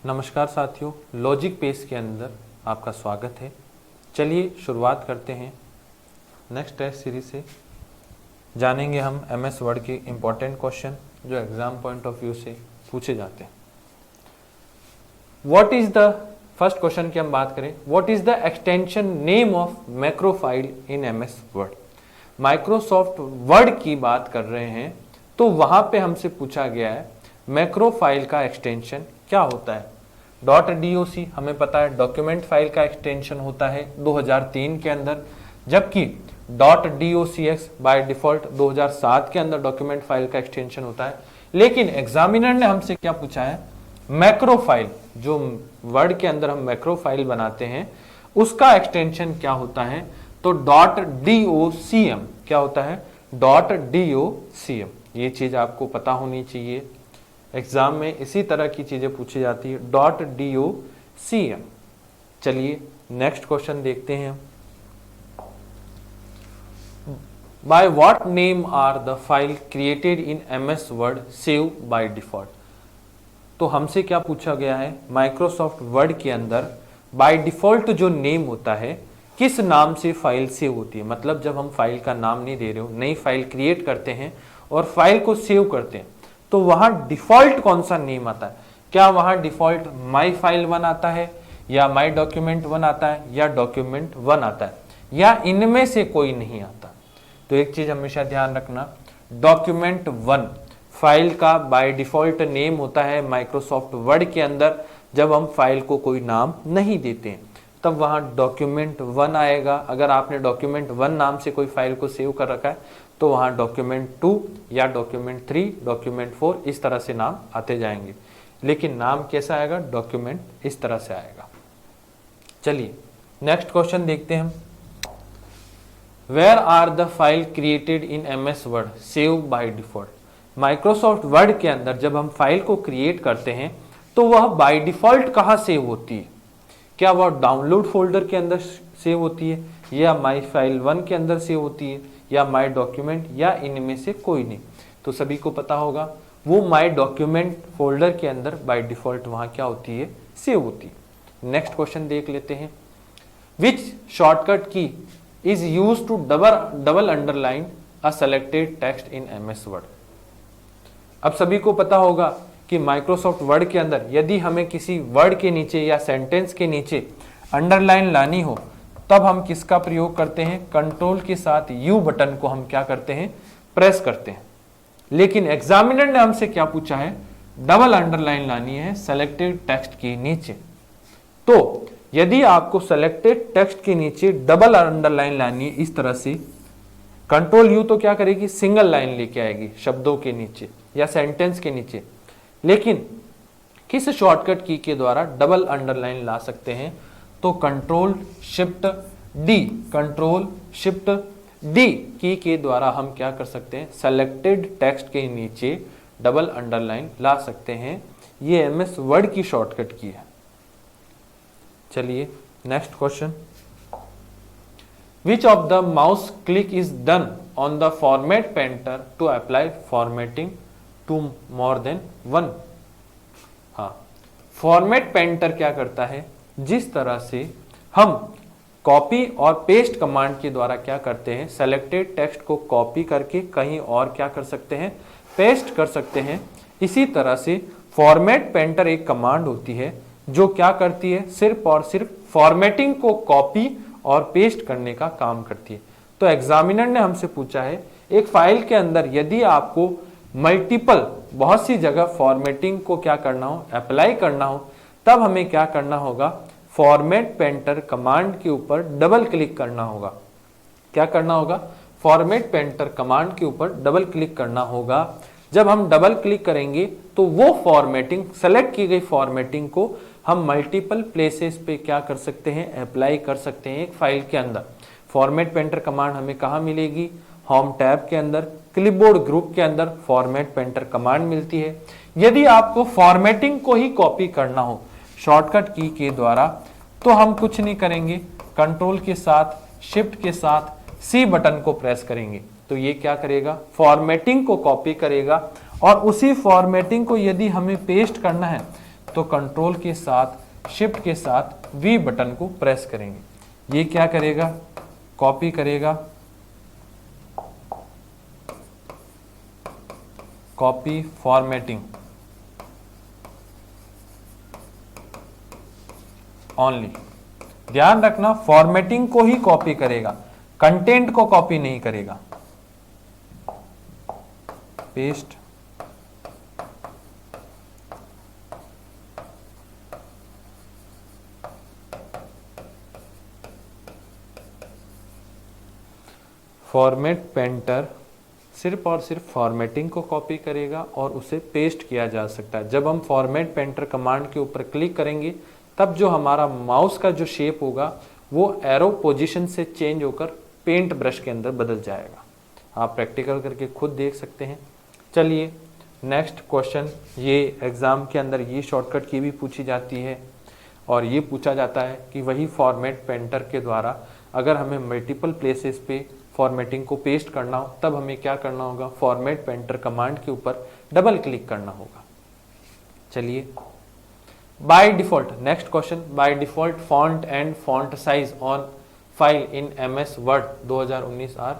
नमस्कार साथियों, logic page के अंदर आपका स्वागत है। चलिए शुरुआत करते हैं नेक्स्ट टेस्ट सीरीज से। जानेंगे हम एमएस वर्ड के इम्पोर्टेंट क्वेश्चन जो एग्जाम पॉइंट ऑफ व्यू से पूछे जाते हैं। What is the first question की हम बात करें, what is the extension name of macro file in MS word. Microsoft word की बात कर रहे हैं तो वहां पे हमसे पूछा गया है मैक्रो फाइल का एक्सटेंशन क्या होता है। .doc हमें पता है डॉक्यूमेंट फाइल का एक्सटेंशन होता है 2003 के अंदर, जबकि .docx बाय डिफॉल्ट 2007 के अंदर डॉक्यूमेंट फाइल का एक्सटेंशन होता है। लेकिन एग्जामिनर ने हमसे क्या पूछा है, मैक्रो फाइल, जो वर्ड के अंदर हम मैक्रो फाइल बनाते हैं उसका एक्सटेंशन क्या होता है। तो .docm क्या होता है, .docm। ये चीज आपको पता होनी चाहिए, एग्जाम में इसी तरह की चीजें पूछी जाती है। .docm। चलिए नेक्स्ट क्वेश्चन देखते हैं। By what name are the file created in MS Word save by default. तो हमसे क्या पूछा गया है, माइक्रोसॉफ्ट वर्ड के अंदर बाय डिफॉल्ट जो नेम होता है किस नाम से फाइल सेव होती है। मतलब जब हम फाइल का नाम नहीं दे रहे हो, नई फाइल क्रिएट करते हैं और फाइल को सेव करते हैं तो वहां डिफॉल्ट कौन सा नेम आता है। क्या वहां डिफॉल्ट माई फाइल 1 आता है, या माई डॉक्यूमेंट 1 आता है, या डॉक्यूमेंट 1 आता है, या इनमें से कोई नहीं आता। तो एक चीज हमेशा ध्यान रखना, डॉक्यूमेंट 1 फाइल का बाय डिफॉल्ट नेम होता है माइक्रोसॉफ्ट वर्ड के अंदर। जब हम फाइल को कोई नाम नहीं देते हैं तब वहां डॉक्यूमेंट 1 आएगा। अगर आपने डॉक्यूमेंट 1 नाम से कोई फाइल को सेव कर रखा है तो वहां डॉक्यूमेंट 2 या डॉक्यूमेंट 3, डॉक्यूमेंट 4 इस तरह से नाम आते जाएंगे। लेकिन नाम कैसा आएगा, डॉक्यूमेंट इस तरह से आएगा। चलिए नेक्स्ट क्वेश्चन देखते हैं हम। Where are the file created in MS Word save by default. Microsoft Word के अंदर जब हम फाइल को क्रिएट करते हैं तो वह बाय डिफॉल्ट कहां सेव होती है। क्या वह डाउनलोड फोल्डर के अंदर सेव होती है, या माई फाइल 1 के अंदर सेव होती है, या माई डॉक्यूमेंट, या इनमें से कोई नहीं। तो सभी को पता होगा वो माई डॉक्यूमेंट फोल्डर के अंदर बाय डिफॉल्ट वहां क्या होती है, सेव होती है। नेक्स्ट क्वेश्चन देख लेते हैं। Which shortcut key is use to double underline a selected text in MS Word. अब सभी को पता होगा कि माइक्रोसॉफ्ट वर्ड के अंदर यदि हमें किसी वर्ड के नीचे या सेंटेंस के नीचे अंडरलाइन लानी हो तब हम किसका प्रयोग करते हैं, कंट्रोल के साथ यू बटन को हम क्या करते हैं, प्रेस करते हैं। लेकिन एग्जामिनर ने हमसे क्या पूछा है, डबल अंडरलाइन लानी है सेलेक्टेड टेक्स्ट के नीचे। तो यदि आपको सेलेक्टेड टेक्स्ट के नीचे डबल अंडरलाइन लानी है इस तरह से, कंट्रोल यू तो क्या करेगी, सिंगल लाइन लेके आएगी शब्दों के नीचे या सेंटेंस के नीचे। लेकिन किस शॉर्टकट की के द्वारा डबल अंडरलाइन ला सकते हैं, तो कंट्रोल शिफ्ट डी की के द्वारा हम क्या कर सकते हैं, सेलेक्टेड टेक्स्ट के नीचे डबल अंडरलाइन ला सकते हैं। ये एमएस वर्ड की शॉर्टकट की है। चलिए next question. Which of the mouse click is done on the format painter to apply formatting to more than 1। हाँ, फॉर्मेट पेंटर क्या करता है, जिस तरह से हम कॉपी और पेस्ट कमांड के द्वारा क्या करते हैं, सेलेक्टेड टेक्स्ट को कॉपी करके कहीं और क्या कर सकते हैं, पेस्ट कर सकते हैं। इसी तरह से फॉर्मेट पेंटर एक कमांड होती है जो क्या करती है, सिर्फ और सिर्फ फॉर्मेटिंग को कॉपी और पेस्ट करने का काम करती है। तो एग्जामिनर ने हमसे पूछा है एक फाइल के अंदर यदि आपको मल्टीपल बहुत सी जगह फॉर्मेटिंग को क्या करना हो, अप्लाई करना हो, तब हमें क्या करना होगा, फॉर्मेट पेंटर कमांड के ऊपर डबल क्लिक करना होगा। क्या करना होगा, फॉर्मेट पेंटर कमांड के ऊपर डबल क्लिक करना होगा। जब हम डबल क्लिक करेंगे तो वो फॉर्मेटिंग, सेलेक्ट की गई फॉर्मेटिंग को हम मल्टीपल प्लेसेस पे क्या कर सकते हैं, अप्लाई कर सकते हैं एक फाइल के अंदर। फॉर्मेट पेंटर कमांड हमें कहाँ मिलेगी, होम टैब के अंदर, क्लिपबोर्ड ग्रुप के अंदर फॉर्मेट पेंटर कमांड मिलती है। यदि आपको फॉर्मेटिंग को ही कॉपी करना हो शॉर्टकट की के द्वारा तो हम कुछ नहीं करेंगे, कंट्रोल के साथ शिफ्ट के साथ सी बटन को प्रेस करेंगे तो ये क्या करेगा, फॉर्मेटिंग को कॉपी करेगा। और उसी फॉर्मेटिंग को यदि हमें पेस्ट करना है तो कंट्रोल के साथ शिफ्ट के साथ वी बटन को प्रेस करेंगे। ये क्या करेगा, कॉपी करेगा, कॉपी फॉर्मेटिंग ओनली। ध्यान रखना फॉर्मेटिंग को ही कॉपी करेगा, कंटेंट को कॉपी नहीं करेगा। पेस्ट, फॉर्मेट पेंटर सिर्फ और सिर्फ फॉर्मेटिंग को कॉपी करेगा और उसे पेस्ट किया जा सकता है। जब हम फॉर्मेट पेंटर कमांड के ऊपर क्लिक करेंगे तब जो हमारा माउस का जो शेप होगा वो एरो पोजीशन से चेंज होकर पेंट ब्रश के अंदर बदल जाएगा। आप प्रैक्टिकल करके खुद देख सकते हैं। चलिए नेक्स्ट क्वेश्चन, ये एग्जाम के अंदर ये शॉर्टकट की भी पूछी जाती है और ये पूछा जाता है कि वही फॉर्मेट पेंटर के द्वारा अगर हमें मल्टीपल प्लेसेस पे फॉर्मेटिंग को पेस्ट करना हो तब हमें क्या करना होगा, फॉर्मेट पेंटर कमांड के ऊपर डबल क्लिक करना होगा। चलिए by default, next question, by default font and font size on file in MS Word 2019 are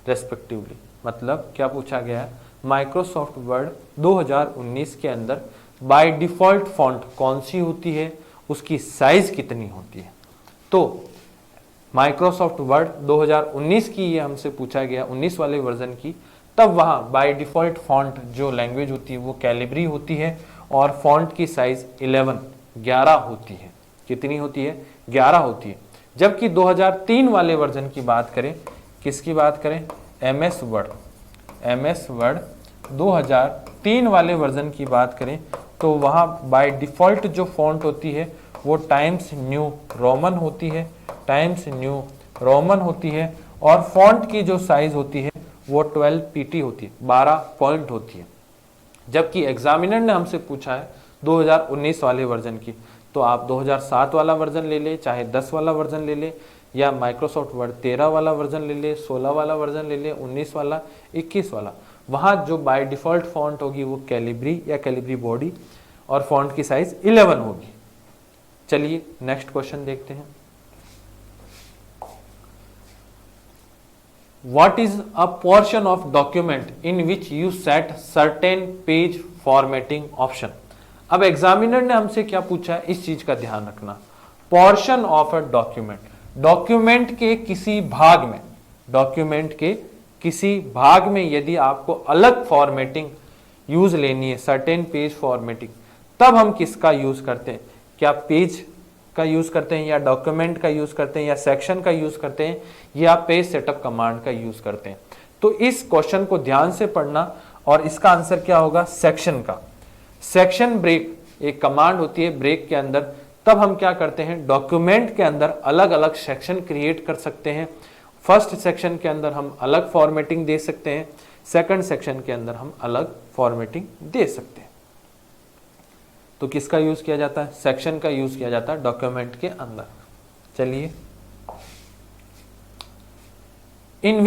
respectively. मतलब क्या पूछा गया है, माइक्रोसॉफ्ट वर्ड 2019 के अंदर बाय डिफॉल्ट फॉन्ट कौन सी होती है, उसकी साइज कितनी होती है। तो माइक्रोसॉफ्ट वर्ड 2019 की ये हमसे पूछा गया, 19 वाले वर्जन की, तब वहाँ बाय डिफॉल्ट फॉन्ट जो लैंग्वेज होती है वो कैलिब्री होती है और फॉन्ट की साइज 11 होती है। कितनी होती है, 11 होती है। जबकि 2003 वाले वर्जन की बात करें, किसकी बात करें, एमएस वर्ड 2003 वाले वर्जन की बात करें तो वहाँ बाय डिफॉल्ट जो फॉन्ट होती है वो टाइम्स न्यू रोमन होती है और फॉन्ट की जो साइज होती है वो 12 पीटी होती है, 12 पॉइंट होती है। जबकि एग्जामिनर ने हमसे पूछा है 2019 वाले वर्जन की, तो आप 2007 वाला वर्जन ले ले, चाहे 10 वाला वर्जन ले ले, या माइक्रोसॉफ्ट वर्ड 13 वाला वर्जन ले ले, 16 वाला वर्जन ले ले, 19 वाला, 21 वाला, वहाँ जो बाय डिफॉल्ट फॉन्ट होगी वो कैलिब्री या कैलिब्री बॉडी और फॉन्ट की साइज 11 होगी। चलिए नेक्स्ट क्वेश्चन देखते हैं। What is a portion of document in which you set certain page formatting option? अब एग्जामिनर ने हमसे क्या पूछा है, इस चीज का ध्यान रखना। Portion of a document, document के किसी भाग में यदि आपको अलग फॉर्मेटिंग यूज लेनी है, सर्टेन पेज फॉर्मेटिंग, तब हम किसका यूज करते हैं, क्या पेज का यूज करते हैं या डॉक्यूमेंट का यूज करते हैं या सेक्शन का यूज करते हैं या पेज सेटअप कमांड का यूज करते हैं। तो इस क्वेश्चन को ध्यान से पढ़ना और इसका आंसर क्या होगा, सेक्शन का। सेक्शन ब्रेक एक कमांड होती है ब्रेक के अंदर, तब हम क्या करते हैं, डॉक्यूमेंट के अंदर अलग अलग सेक्शन क्रिएट कर सकते हैं। फर्स्ट सेक्शन के अंदर हम अलग फॉर्मेटिंग दे सकते हैं, सेकंड सेक्शन के अंदर हम अलग फॉर्मेटिंग दे सकते हैं। तो किसका यूज किया जाता है, सेक्शन का यूज किया जाता है डॉक्यूमेंट के अंदर। चलिए in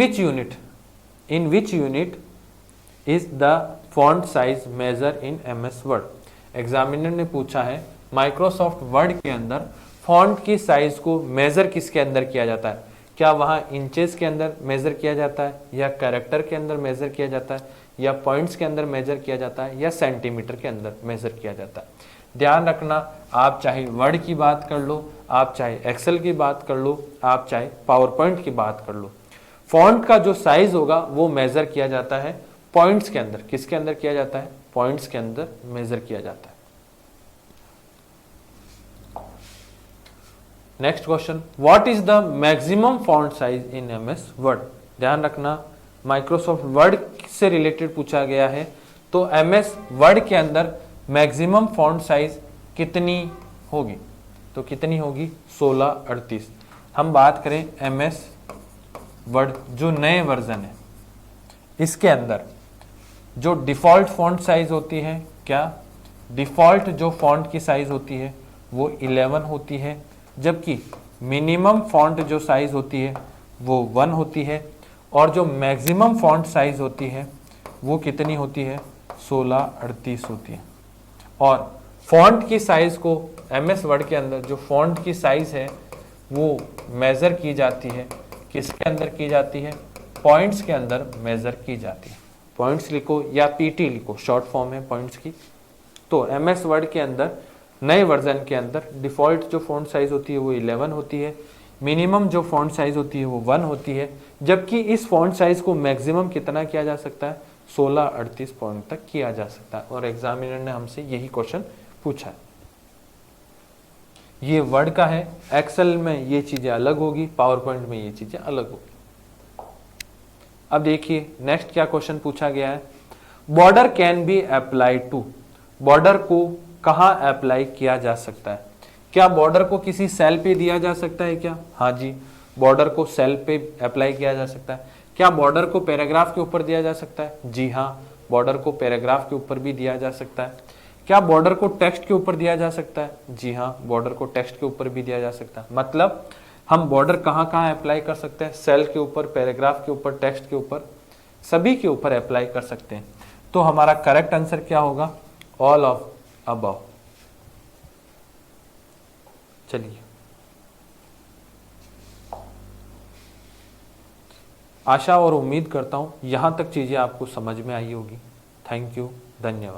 which unit is the font size measured in MS Word. Examiner ने पूछा है माइक्रोसॉफ्ट वर्ड के अंदर फॉन्ट की साइज को मेजर किसके अंदर किया जाता है, क्या वहां इंचेस के अंदर मेजर किया जाता है या कैरेक्टर के अंदर मेजर किया जाता है या पॉइंट्स के अंदर मेजर किया जाता है या सेंटीमीटर के अंदर मेजर किया जाता है। ध्यान रखना, आप चाहे वर्ड की बात कर लो, आप चाहे एक्सेल की बात कर लो, आप चाहे पावर पॉइंट की बात कर लो, फॉन्ट का जो साइज होगा वो मेजर किया जाता है पॉइंट्स के अंदर। किसके अंदर किया जाता है, पॉइंट्स के अंदर मेजर किया जाता है। Next question, what is the maximum font size in MS word. ध्यान रखना माइक्रोसॉफ्ट वर्ड से रिलेटेड पूछा गया है, तो एमएस वर्ड के अंदर मैक्सिमम फॉन्ट साइज कितनी होगी, तो कितनी होगी 1638। हम बात करें एमएस वर्ड जो नए वर्जन है, इसके अंदर जो डिफॉल्ट फॉन्ट साइज होती है, क्या डिफॉल्ट जो फॉन्ट की साइज होती है वो 11 होती है, जबकि मिनिमम फॉन्ट जो साइज होती है वो 1 होती है और जो मैक्सिमम फॉन्ट साइज होती है वो कितनी होती है 1638 होती है। और फॉन्ट की साइज को एमएस वर्ड के अंदर जो फॉन्ट की साइज है वो मेजर की जाती है, किसके अंदर की जाती है, पॉइंट्स के अंदर मेजर की जाती है। पॉइंट्स लिखो या पीटी लिखो, शॉर्ट फॉर्म है पॉइंट्स की। तो एमएस वर्ड के अंदर नए वर्जन के अंदर डिफॉल्ट जो फॉन्ट साइज होती है वो 11 होती है, मिनिमम जो फॉन्ट साइज होती है वो 1 होती है, जबकि इस फॉन्ट साइज को मैक्सिमम कितना किया जा सकता है, 16-38 पॉइंट तक किया जा सकता है। और एग्जामिनर ने हमसे यही क्वेश्चन पूछा है। ये वर्ड का है, एक्सेल में ये चीजें अलग होगी, पावर पॉइंट में ये चीजें अलग होगी। अब देखिए नेक्स्ट क्या क्वेश्चन पूछा गया है, border can be applied to, border को कहां अप्लाई किया जा सकता है। क्या बॉर्डर को किसी सेल पे दिया जा सकता है क्या, हाँ जी, बॉर्डर को सेल पे अप्लाई किया जा सकता है। क्या बॉर्डर को पैराग्राफ के ऊपर दिया जा सकता है, जी हाँ, बॉर्डर को पैराग्राफ के ऊपर भी दिया जा सकता है। क्या बॉर्डर को टेक्स्ट के ऊपर दिया जा सकता है, जी हाँ, बॉर्डर को टेक्स्ट के ऊपर भी दिया जा सकता है। मतलब हम बॉर्डर कहाँ कहाँ अप्लाई कर सकते हैं, सेल के ऊपर, पैराग्राफ के ऊपर, टेक्स्ट के ऊपर, सभी के ऊपर अप्लाई कर सकते हैं। तो हमारा करेक्ट आंसर क्या होगा, ऑल ऑफ अबव। चलिए, आशा और उम्मीद करता हूं यहां तक चीजें आपको समझ में आई होगी। थैंक यू, धन्यवाद।